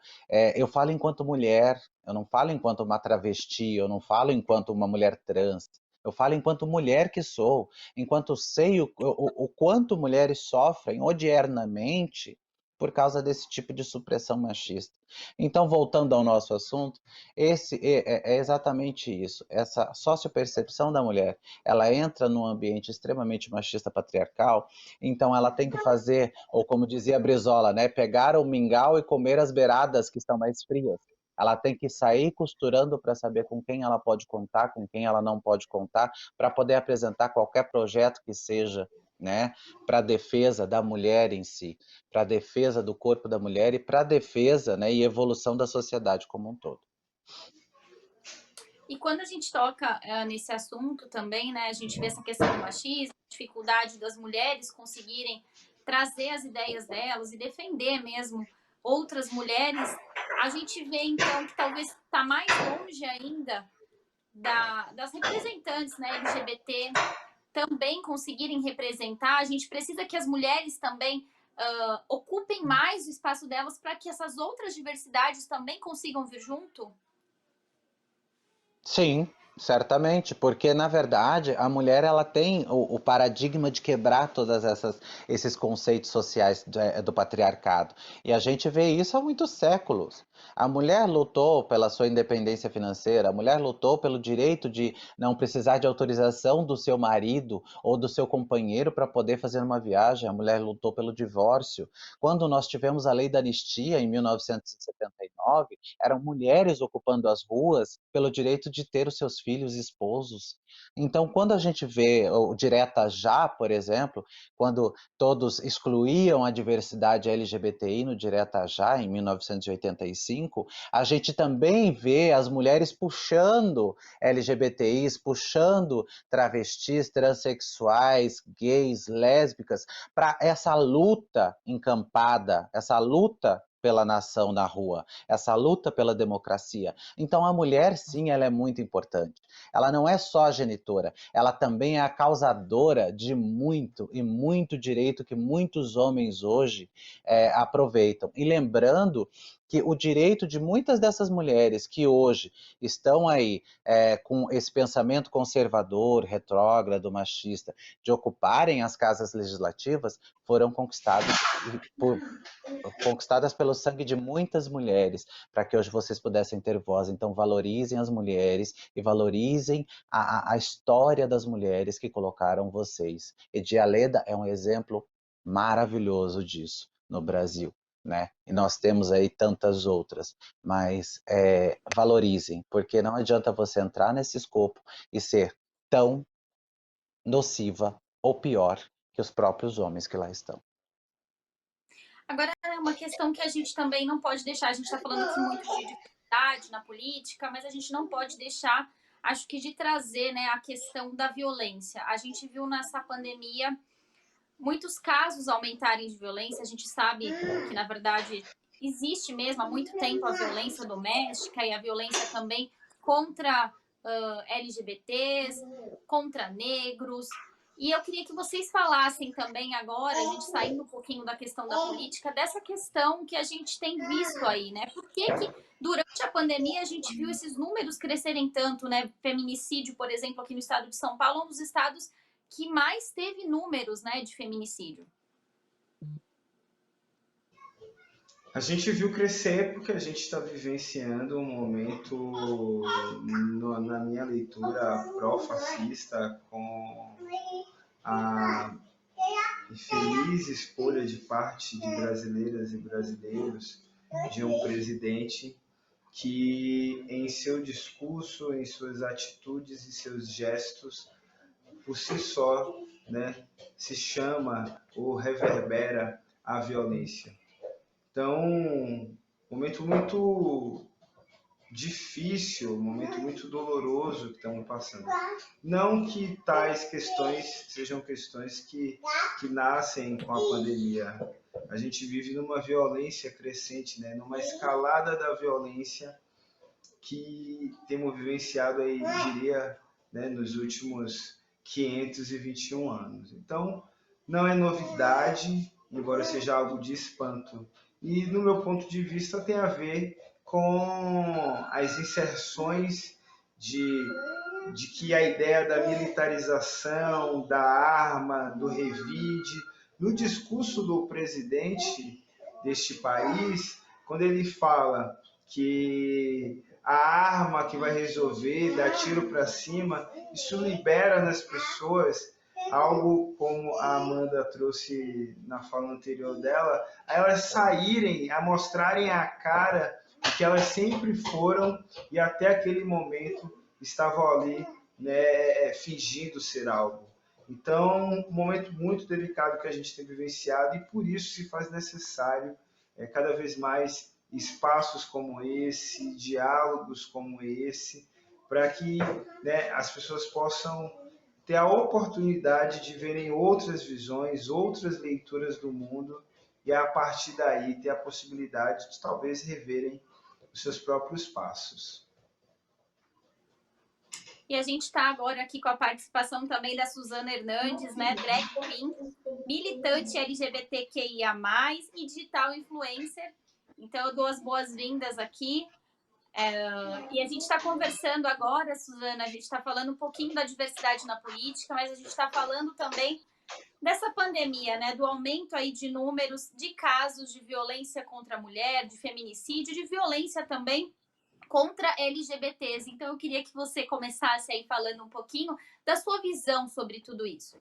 eu falo enquanto mulher, eu não falo enquanto uma travesti, eu não falo enquanto uma mulher trans, eu falo enquanto mulher que sou, enquanto sei o quanto mulheres sofrem odiernamente por causa desse tipo de supressão machista. Então, voltando ao nosso assunto, esse é exatamente isso, essa sociopercepção da mulher, ela entra num ambiente extremamente machista patriarcal, então ela tem que fazer, ou como dizia a Brizola, né, pegar o mingau e comer as beiradas que estão mais frias. Ela tem que sair costurando para saber com quem ela pode contar, com quem ela não pode contar, para poder apresentar qualquer projeto que seja, né, para a defesa da mulher em si, para a defesa do corpo da mulher e para a defesa, né, e evolução da sociedade como um todo. E quando a gente toca nesse assunto também, né, a gente vê essa questão do machismo, dificuldade das mulheres conseguirem trazer as ideias delas e defender mesmo outras mulheres, a gente vê então que talvez está mais longe ainda das representantes, né, LGBT também conseguirem representar. A gente precisa que as mulheres também ocupem mais o espaço delas para que essas outras diversidades também consigam vir junto. Sim, certamente, porque na verdade a mulher ela tem o paradigma de quebrar todas esses conceitos sociais do patriarcado. E a gente vê isso há muitos séculos. A mulher lutou pela sua independência financeira, a mulher lutou pelo direito de não precisar de autorização do seu marido ou do seu companheiro para poder fazer uma viagem, a mulher lutou pelo divórcio. Quando nós tivemos a lei da anistia em 1979, eram mulheres ocupando as ruas pelo direito de ter os seus filhos e esposos. Então, quando a gente vê o Direta Já, por exemplo, quando todos excluíam a diversidade LGBTI no Direta Já, em 1985, a gente também vê as mulheres puxando LGBTIs, puxando travestis, transexuais, gays, lésbicas, para essa luta encampada, essa luta pela nação na rua, essa luta pela democracia. Então a mulher, sim, ela é muito importante. Ela não é só a genitora, ela também é a causadora de muito e muito direito que muitos homens hoje aproveitam. E lembrando que o direito de muitas dessas mulheres que hoje estão aí com esse pensamento conservador, retrógrado, machista, de ocuparem as casas legislativas, foram conquistadas pelo sangue de muitas mulheres, para que hoje vocês pudessem ter voz. Então valorizem as mulheres e valorizem a história das mulheres que colocaram vocês. Edia Leda é um exemplo maravilhoso disso no Brasil, né? E nós temos aí tantas outras, mas valorizem, porque não adianta você entrar nesse escopo e ser tão nociva ou pior que os próprios homens que lá estão. Agora, é uma questão que a gente também não pode deixar. A gente está falando aqui muito de diversidade na política, mas a gente não pode deixar, acho que, de trazer, né, a questão da violência. A gente viu nessa pandemia muitos casos aumentarem de violência. A gente sabe que, na verdade, existe mesmo há muito tempo a violência doméstica e a violência também contra LGBTs, contra negros. E eu queria que vocês falassem também agora, a gente saindo um pouquinho da questão da política, dessa questão que a gente tem visto aí, né? Por que durante a pandemia a gente viu esses números crescerem tanto, né? Feminicídio, por exemplo, aqui no estado de São Paulo, um dos estados que mais teve números, né, de feminicídio. A gente viu crescer porque a gente está vivenciando um momento, na minha leitura, pró-fascista, com a infeliz escolha de parte de brasileiras e brasileiros de um presidente que, em seu discurso, em suas atitudes e seus gestos, por si só, né, se chama ou reverbera a violência. Então, um momento muito difícil, um momento muito doloroso que estamos passando. Não que tais questões sejam questões que nascem com a pandemia. A gente vive numa violência crescente, né? Numa escalada da violência que temos vivenciado aí, diria, né, nos últimos 521 anos. Então, não é novidade, embora seja algo de espanto. E, no meu ponto de vista, tem a ver com as inserções de que a ideia da militarização, da arma, do revide, no discurso do presidente deste país, quando ele fala que a arma que vai resolver, dar tiro para cima, isso libera nas pessoas algo como a Amanda trouxe na fala anterior dela, a elas saírem, a mostrarem a cara que elas sempre foram e até aquele momento estavam ali, né, fingindo ser algo. Então, um momento muito delicado que a gente tem vivenciado e por isso se faz necessário cada vez mais espaços como esse, diálogos como esse, para que, né, as pessoas possam ter a oportunidade de verem outras visões, outras leituras do mundo e a partir daí ter a possibilidade de talvez reverem os seus próprios passos. E a gente está agora aqui com a participação também da Suzana Hernandes, né, drag queen, militante LGBTQIA+, e digital influencer. Então eu dou as boas-vindas aqui. E a gente está conversando agora, Suzana, a gente está falando um pouquinho da diversidade na política, mas a gente está falando também dessa pandemia, né, do aumento aí de números de casos de violência contra a mulher, de feminicídio, de violência também contra LGBTs. Então eu queria que você começasse aí falando um pouquinho da sua visão sobre tudo isso.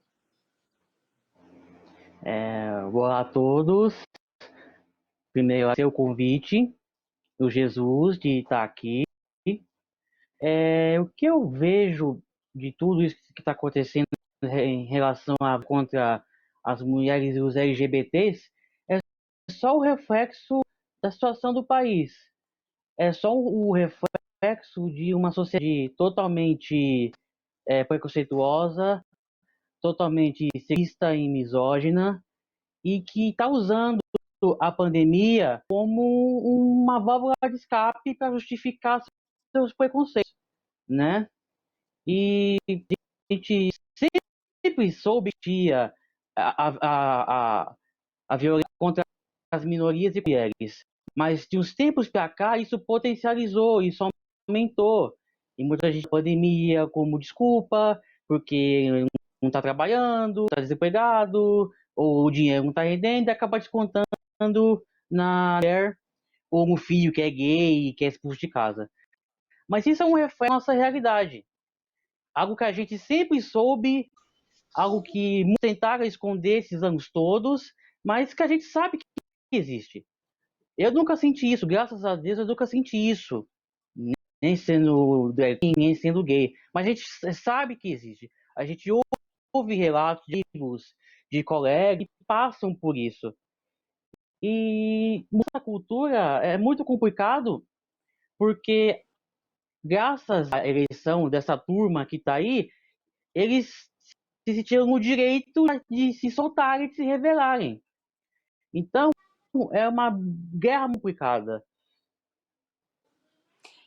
Olá a todos. Primeiro, agradecer o convite do Jesus de estar aqui. O que eu vejo de tudo isso que está acontecendo em relação contra as mulheres e os LGBTs é só o reflexo da situação do país. É só o reflexo de uma sociedade totalmente preconceituosa, totalmente sexista e misógina, e que está usando a pandemia como uma válvula de escape para justificar seus preconceitos, né? E a gente sempre soube que a violência contra as minorias e mulheres, mas de uns tempos para cá isso potencializou, isso aumentou. E muita gente pandemia como desculpa, porque não está trabalhando, está desempregado, ou o dinheiro não está rendendo, e acaba descontando na mulher ou no filho que é gay e que é expulso de casa. Mas isso é um reflexo da nossa realidade. Algo que a gente sempre soube, algo que tentaram esconder esses anos todos, mas que a gente sabe que existe. Eu nunca senti isso, graças a Deus eu nunca senti isso, nem sendo drag queen, nem sendo gay. Mas a gente sabe que existe. A gente ouve relatos de amigos, de colegas que passam por isso. E nossa cultura é muito complicado, porque graças à eleição dessa turma que está aí, eles se sentiram no direito de se soltarem, de se revelarem. Então, é uma guerra complicada.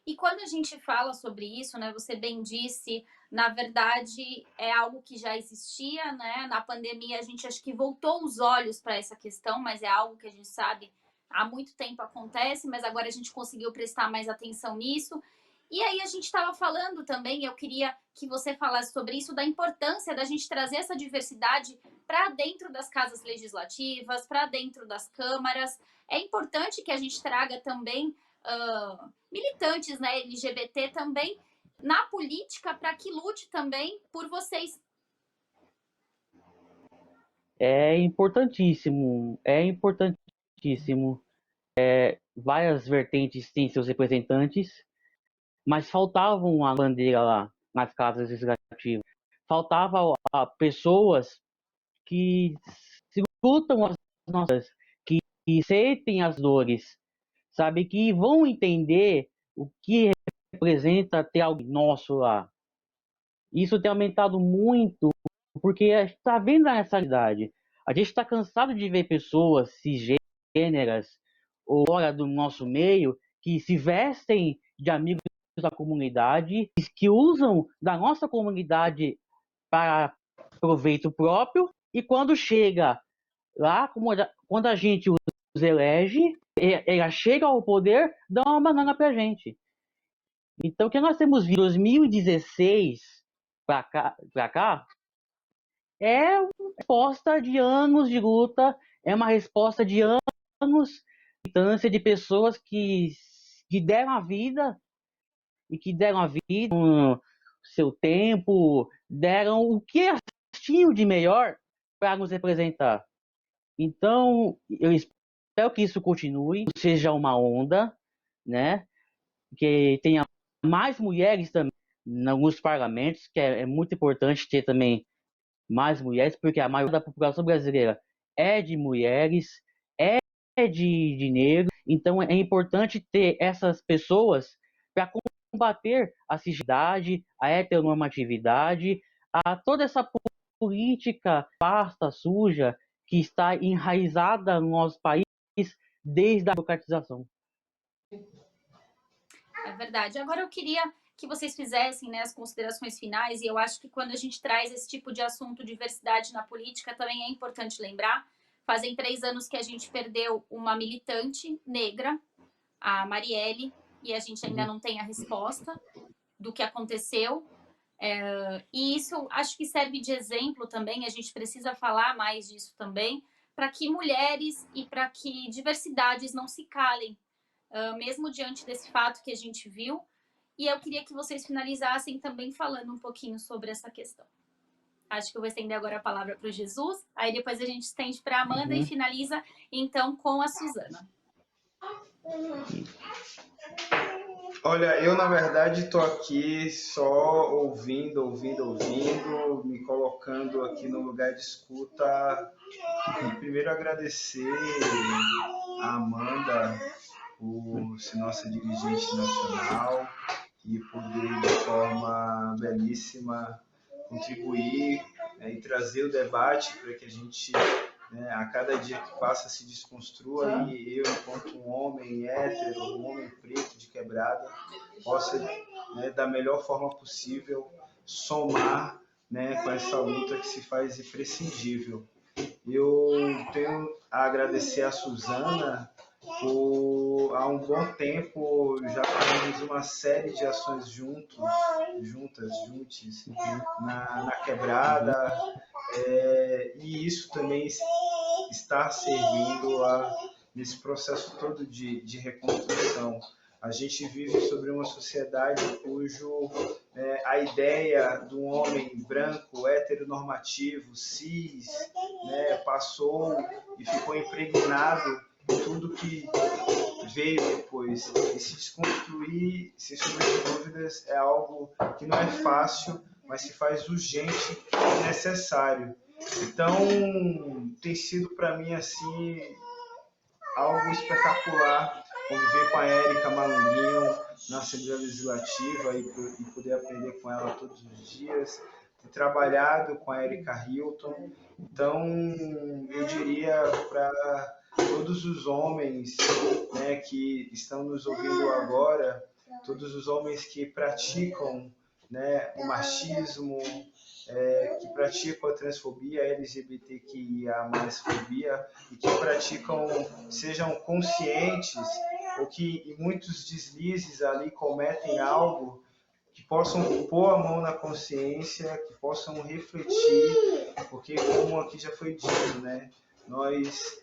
E quando a gente fala sobre isso, né, você bem disse, na verdade é algo que já existia, né? Na pandemia a gente acho que voltou os olhos para essa questão, mas é algo que a gente sabe há muito tempo acontece, mas agora a gente conseguiu prestar mais atenção nisso. E aí a gente estava falando também, eu queria que você falasse sobre isso, da importância da gente trazer essa diversidade para dentro das casas legislativas, para dentro das câmaras. É importante que a gente traga também militantes, né, LGBT também na política para que lute também por vocês. É importantíssimo, é importantíssimo. Várias vertentes têm seus representantes, mas faltavam a bandeira lá nas casas legislativas. Faltava a pessoas que se lutam as nossas, que sentem as dores, sabe, que vão entender o que representa ter algo nosso lá. Isso tem aumentado muito, porque a gente está vendo essa realidade. A gente está cansado de ver pessoas cisgêneras ou fora do nosso meio que se vestem de amigos da comunidade, que usam da nossa comunidade para proveito próprio, e quando chega lá, quando a gente os elege, ela chega ao poder, dá uma banana pra gente. Então, o que nós temos visto de 2016 para cá é uma resposta de anos de luta, é uma resposta de anos de militância de pessoas que deram a vida e que deram a vida, seu tempo, deram o que elas tinham de melhor para nos representar. Então, eu espero que isso continue, seja uma onda, né? Que tenha mais mulheres também nos parlamentos, que é muito importante ter também mais mulheres, porque a maioria da população brasileira é de mulheres, é de negros, então é importante ter essas pessoas para combater a cisgênero, a heteronormatividade, a toda essa política pasta suja que está enraizada no nosso país desde a democratização. É verdade. Agora eu queria que vocês fizessem, né, as considerações finais, e eu acho que quando a gente traz esse tipo de assunto, diversidade na política, também é importante lembrar. Fazem 3 anos que a gente perdeu uma militante negra, a Marielle, e a gente ainda não tem a resposta do que aconteceu. E isso acho que serve de exemplo também, a gente precisa falar mais disso também, para que mulheres e para que diversidades não se calem, mesmo diante desse fato que a gente viu. E eu queria que vocês finalizassem também falando um pouquinho sobre essa questão. Acho que eu vou estender agora a palavra para o Jesus, aí depois a gente estende para a Amanda e finaliza então com a Suzana. Olha, eu na verdade estou aqui só ouvindo, me colocando aqui no lugar de escuta. E primeiro agradecer a Amanda por ser nossa dirigente nacional e poder de forma belíssima contribuir, e trazer o debate para que a gente né? A cada dia que passa se desconstrua e eu, enquanto um homem hétero, um homem preto de quebrada, possa, né, da melhor forma possível, somar, né, com essa luta que se faz imprescindível. Eu tenho a agradecer a Suzana por, há um bom tempo, já fazemos uma série de ações juntos na quebrada, e isso também está servindo nesse processo todo de reconstrução. A gente vive sobre uma sociedade cujo a ideia do homem branco, heteronormativo, cis, né, passou e ficou impregnado em tudo que veio depois. E se desconstruir, sem sombra de dúvidas, é algo que não é fácil, mas se faz urgente e necessário. Então, tem sido para mim assim algo espetacular conviver com a Érica Malunguinho na Assembleia Legislativa e poder aprender com ela todos os dias, ter trabalhado com a Érica Hilton. Então, eu diria para todos os homens, né, que estão nos ouvindo agora, todos os homens que praticam, né, o machismo, que praticam a transfobia, a LGBTQIA+, fobia, e que praticam, sejam conscientes, ou que em muitos deslizes ali cometem algo, que possam pôr a mão na consciência, que possam refletir, porque como aqui já foi dito, né, nós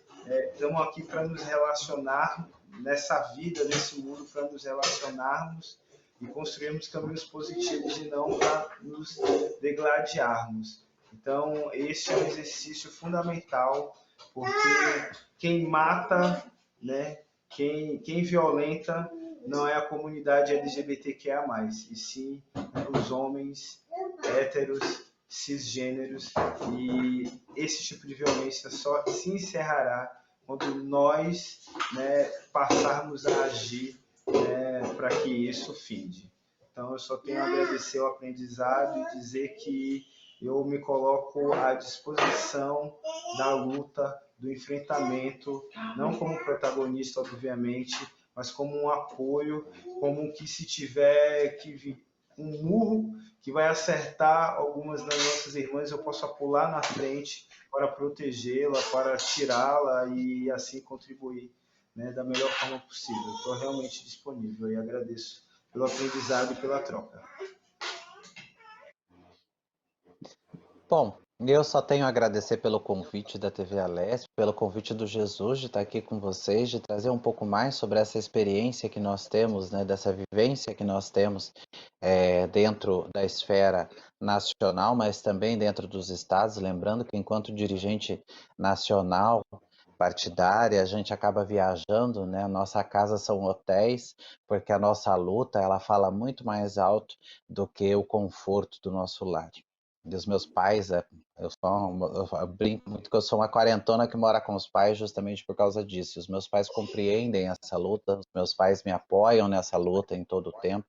estamos aqui para nos relacionar nessa vida, nesse mundo, para nos relacionarmos e construirmos caminhos positivos e não para nos degladiarmos. Então, esse é um exercício fundamental, porque quem mata, né, quem violenta não é a comunidade LGBTQIA+, e sim os homens héteros, cisgêneros, e esse tipo de violência só se encerrará quando nós, né, passarmos a agir, né, para que isso finde. Então, eu só tenho a agradecer o aprendizado e dizer que eu me coloco à disposição da luta, do enfrentamento, não como protagonista, obviamente, mas como um apoio, como que se tiver que vir um murro que vai acertar algumas das nossas irmãs, eu possa pular na frente para protegê-la, para tirá-la e assim contribuir, né, da melhor forma possível. Estou realmente disponível e agradeço pelo aprendizado e pela troca. Bom, eu só tenho a agradecer pelo convite da TV Alesp, pelo convite do Jesus de estar aqui com vocês, de trazer um pouco mais sobre essa experiência que nós temos, né, dessa vivência que nós temos dentro da esfera nacional, mas também dentro dos estados. Lembrando que enquanto dirigente nacional, partidária, a gente acaba viajando, né? A nossa casa são hotéis, porque a nossa luta, ela fala muito mais alto do que o conforto do nosso lar. E os meus pais, eu brinco muito que eu sou uma quarentona que mora com os pais justamente por causa disso. Os meus pais compreendem essa luta, os meus pais me apoiam nessa luta em todo o tempo,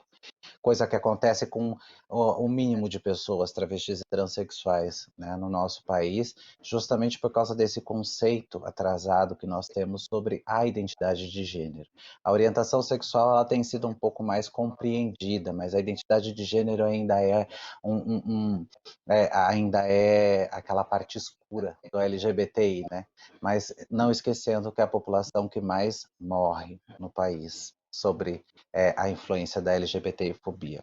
coisa que acontece com o mínimo de pessoas travestis e transexuais, né, no nosso país, justamente por causa desse conceito atrasado que nós temos sobre a identidade de gênero. A orientação sexual ela tem sido um pouco mais compreendida, mas a identidade de gênero ainda é, ainda é aquela parte escura do LGBTI, né? Mas não esquecendo que é a população que mais morre no país sobre a influência da LGBTfobia.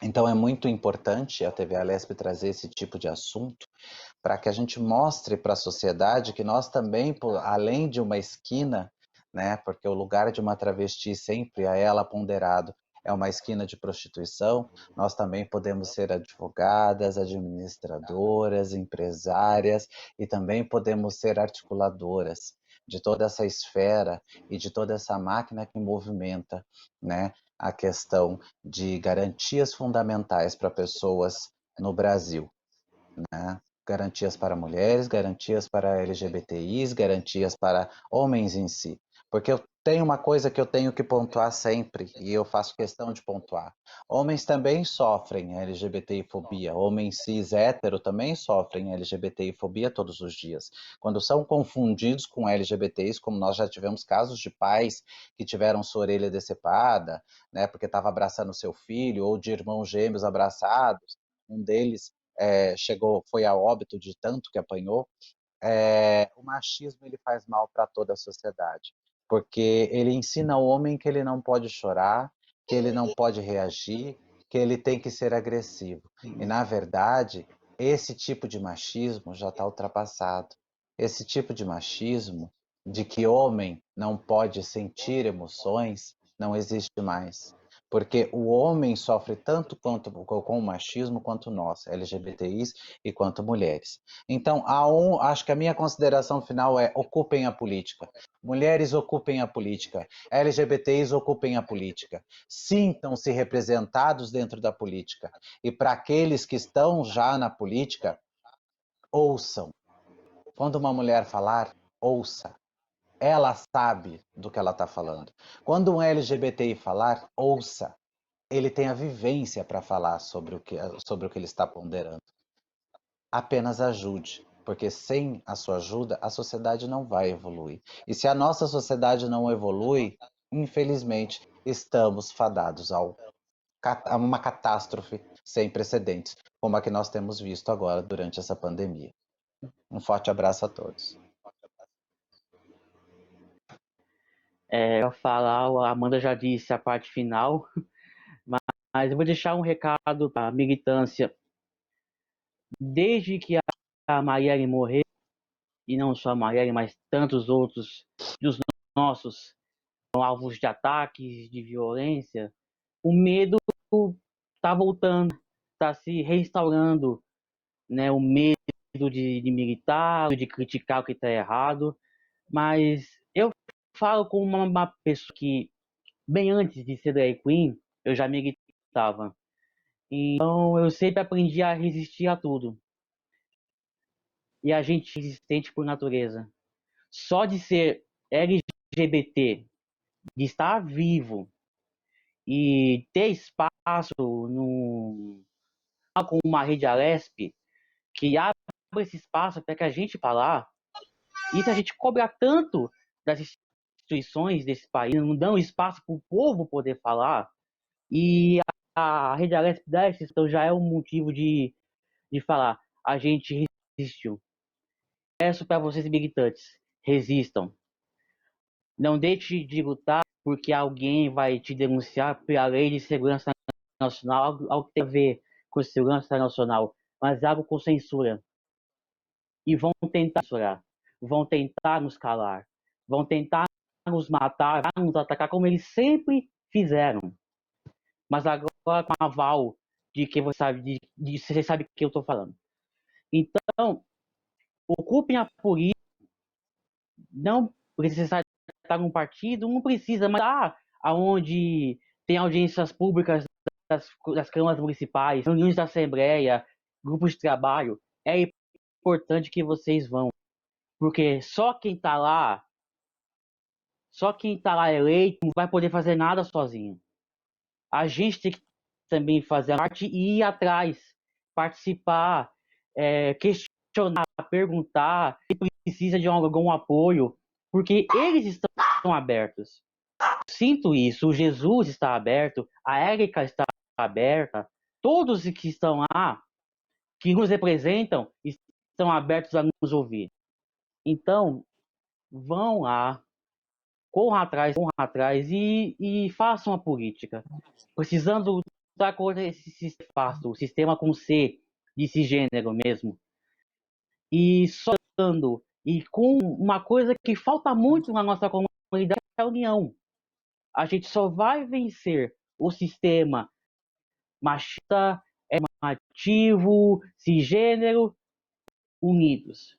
Então é muito importante a TV Alesp trazer esse tipo de assunto para que a gente mostre para a sociedade que nós também, além de uma esquina, né, porque o lugar de uma travesti sempre a ela ponderado é uma esquina de prostituição, nós também podemos ser advogadas, administradoras, empresárias e também podemos ser articuladoras de toda essa esfera e de toda essa máquina que movimenta, né, a questão de garantias fundamentais para pessoas no Brasil, né? Garantias para mulheres, garantias para LGBTIs, garantias para homens em si, Porque eu tenho uma coisa que eu tenho que pontuar sempre, e eu faço questão de pontuar. Homens também sofrem LGBTfobia, homens cis hétero também sofrem LGBTfobia todos os dias. Quando são confundidos com LGBTs, como nós já tivemos casos de pais que tiveram sua orelha decepada, né, porque estava abraçando seu filho, ou de irmãos gêmeos abraçados, um deles foi a óbito de tanto que apanhou. O machismo ele faz mal para toda a sociedade, porque ele ensina ao homem que ele não pode chorar, que ele não pode reagir, que ele tem que ser agressivo. E, na verdade, esse tipo de machismo já está ultrapassado. Esse tipo de machismo, de que homem não pode sentir emoções, não existe mais. Porque o homem sofre tanto com o machismo quanto nós, LGBTIs, e quanto mulheres. Então, acho que a minha consideração final é: ocupem a política. Mulheres ocupem a política. LGBTIs ocupem a política. Sintam-se representados dentro da política. E para aqueles que estão já na política, ouçam. Quando uma mulher falar, ouça. Ela sabe do que ela está falando. Quando um LGBTI falar, ouça. Ele tem a vivência para falar sobre o que ele está ponderando. Apenas ajude, porque sem a sua ajuda, a sociedade não vai evoluir. E se a nossa sociedade não evolui, infelizmente, estamos fadados a uma catástrofe sem precedentes, como a que nós temos visto agora durante essa pandemia. Um forte abraço a todos. Eu falar, a Amanda já disse a parte final, mas eu vou deixar um recado para a militância. Desde que a Marielle morreu, e não só a Marielle, mas tantos outros dos nossos são alvos de ataques, de violência, o medo está voltando, está se restaurando, né? O medo de militar, de criticar o que está errado, mas eu falo com uma pessoa que, bem antes de ser drag queen, eu já militava. Então eu sempre aprendi a resistir a tudo. E a gente é resistente por natureza. Só de ser LGBT, de estar vivo e ter espaço com uma rede Alesp que abre esse espaço para que a gente falar, isso a gente cobra tanto das instituições desse país, não dão espaço para o povo poder falar, e a rede Alesp dá esse, então já é um motivo de falar, a gente resistiu. Peço para vocês militantes, resistam. Não deixe de lutar porque alguém vai te denunciar pela Lei de Segurança Nacional, algo que tem a ver com segurança nacional, mas algo com censura. E vão tentar censurar, vão tentar nos calar, vão tentar nos matar, nos atacar como eles sempre fizeram. Mas agora com aval de que você sabe que eu estou falando. Então, ocupem a política, não precisa estar num partido, não precisa, mas aonde tem audiências públicas das câmaras municipais, reuniões da Assembleia, grupos de trabalho, é importante que vocês vão. Porque só quem está lá eleito não vai poder fazer nada sozinho. A gente tem que também fazer a parte e ir atrás, participar, questionar, perguntar se precisa de algum apoio, porque eles estão abertos. Eu sinto isso, o Jesus está aberto, a Érica está aberta, todos que estão lá, que nos representam, estão abertos a nos ouvir. Então, vão lá, corram atrás e façam a política. Precisando lutar contra esse sistema, o sistema com C, de cisgênero mesmo. E só dando, e com uma coisa que falta muito na nossa comunidade, é a união. A gente só vai vencer o sistema machista, normativo, cisgênero, unidos.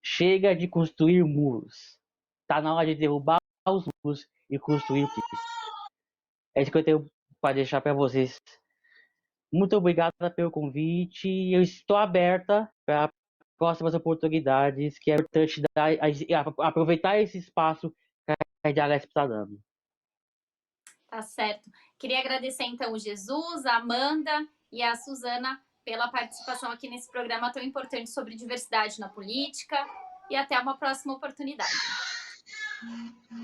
Chega de construir muros. Está na hora de derrubar os muros e construir o que é isso que eu tenho para deixar para vocês. Muito obrigada pelo convite. Eu estou aberta para próximas oportunidades, que é importante aproveitar esse espaço a Rede Alesp está dando. Tá certo. Queria agradecer, então, o Jesus, a Amanda e a Suzana pela participação aqui nesse programa tão importante sobre diversidade na política. E até uma próxima oportunidade.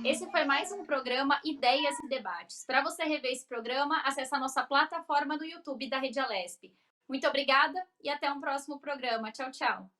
Esse foi mais um programa Ideias e Debates. Para você rever esse programa, acesse a nossa plataforma no YouTube da Rede Alesp. Muito obrigada e até um próximo programa. Tchau, tchau.